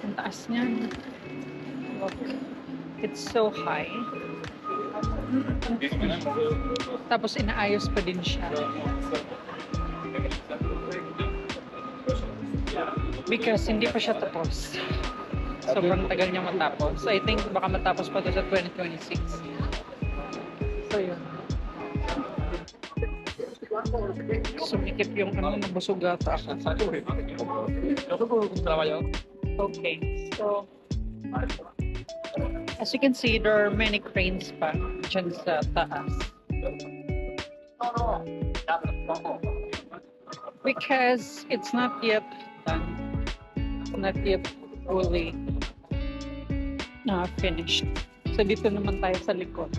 Ang taas niyan. Look, it's so high. Tapos inaayos pa din siya. Because hindi pa siya tapos. Sobrang tagal niya matapos. I think baka matapos pa to sa 2026. So yun. Sumikip yung nabusog ata ako. Okay, so as you can see, there are many cranes pa dyan sa taas. Because it's not yet done. It's not yet fully finished. So dito naman tayo sa likod.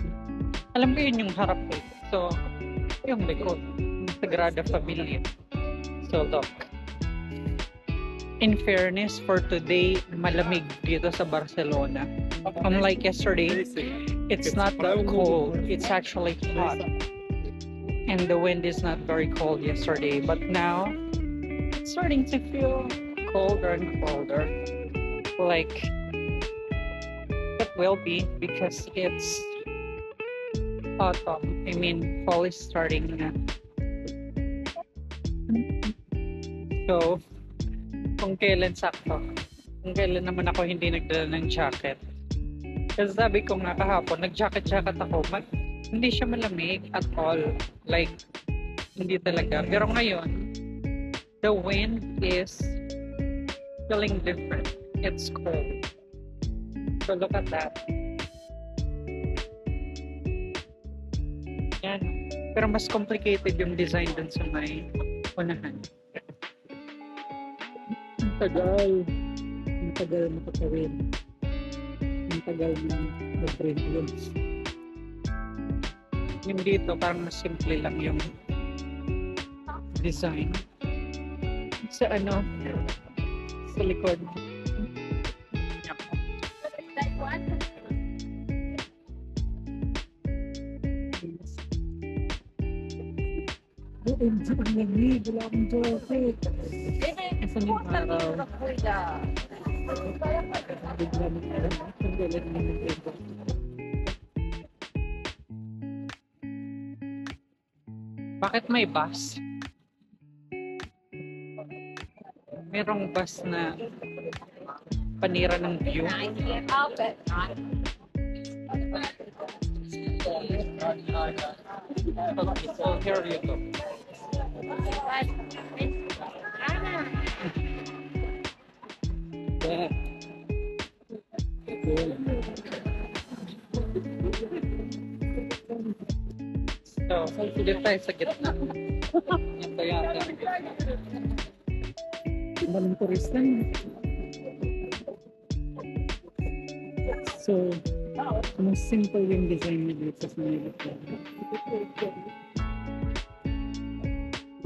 Alam ko yun yung harap eh. So, yung likod. Sagrada Familia. So look. In fairness, for today, malamig dito sa Barcelona. Unlike yesterday, it's not that cold. It's actually hot. And the wind is not very cold yesterday. But now, it's starting to feel colder and colder. Like, it will be because it's autumn. I mean, fall is starting na. So, kung kailan sakto. Kung kailan naman ako hindi nagdala ng jacket. Kasi sabi ko nga kahapon, nag-jacket-jacket ako. Hindi siya malamig at all. Like, hindi talaga. Pero ngayon, the wind is feeling different. It's cold. So look at that. Yan. Pero mas complicated yung design dun sa may unahan. Ang tagal. Ang tagal makakawin. Ang tagal na mag-breakloads. Yung dito, parang mas simple lang yung design. Sa ano, sa likod. OMG, ang lamig. Wala akong jacket. Asan yung araw? Bigla ng araw. Ang galan ng ito. Bakit may bus? Merong bus na panira ng view. Okay, so here you go. Yeah. So, dito tayo sa gitna. Ito yata. Maraming turista. So, mas simple yung design niya dito sa Manila.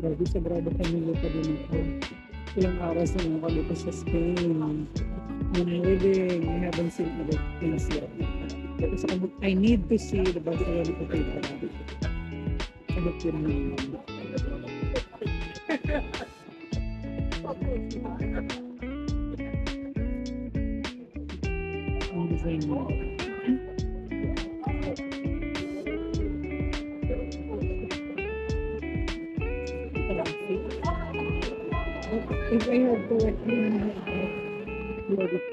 Grabe, sagrado Familia pa din ako. Ilang oras na ako dito sa Spain. I'm living, I haven't seen other things yet. Because I need to see the Barcelona Cathedral. I hope you know. Ang design mo. If I have to work in $2.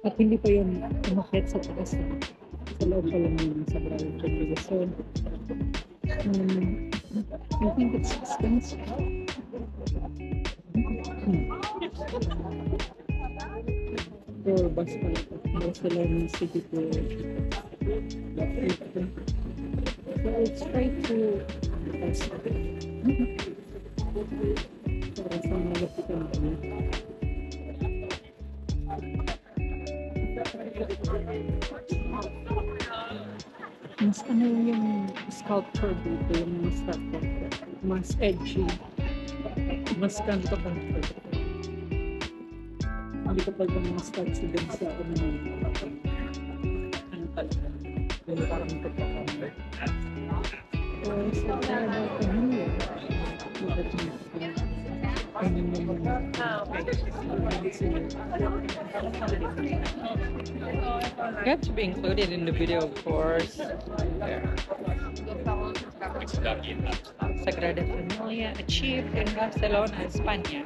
At hindi pa yun umakit sa taas na. Sa loob pa lang yun sa Sagrada Familia. So, I think it's expensive. Or bus pa lang. Barcelona City Tour. So, let's try to bus. Parang sa malapitan kami. Mas ano yung sculpture dito, yung mga statue. Mas edgy. Mas kanto-kanto. Hindi ko pala mga statue din sa ano talaga. Yung parang kanto-kanto. So, sa Sagrada Familia. You have to be included in the video, of course. Yeah. Sagrada Familia achieved in Barcelona, España.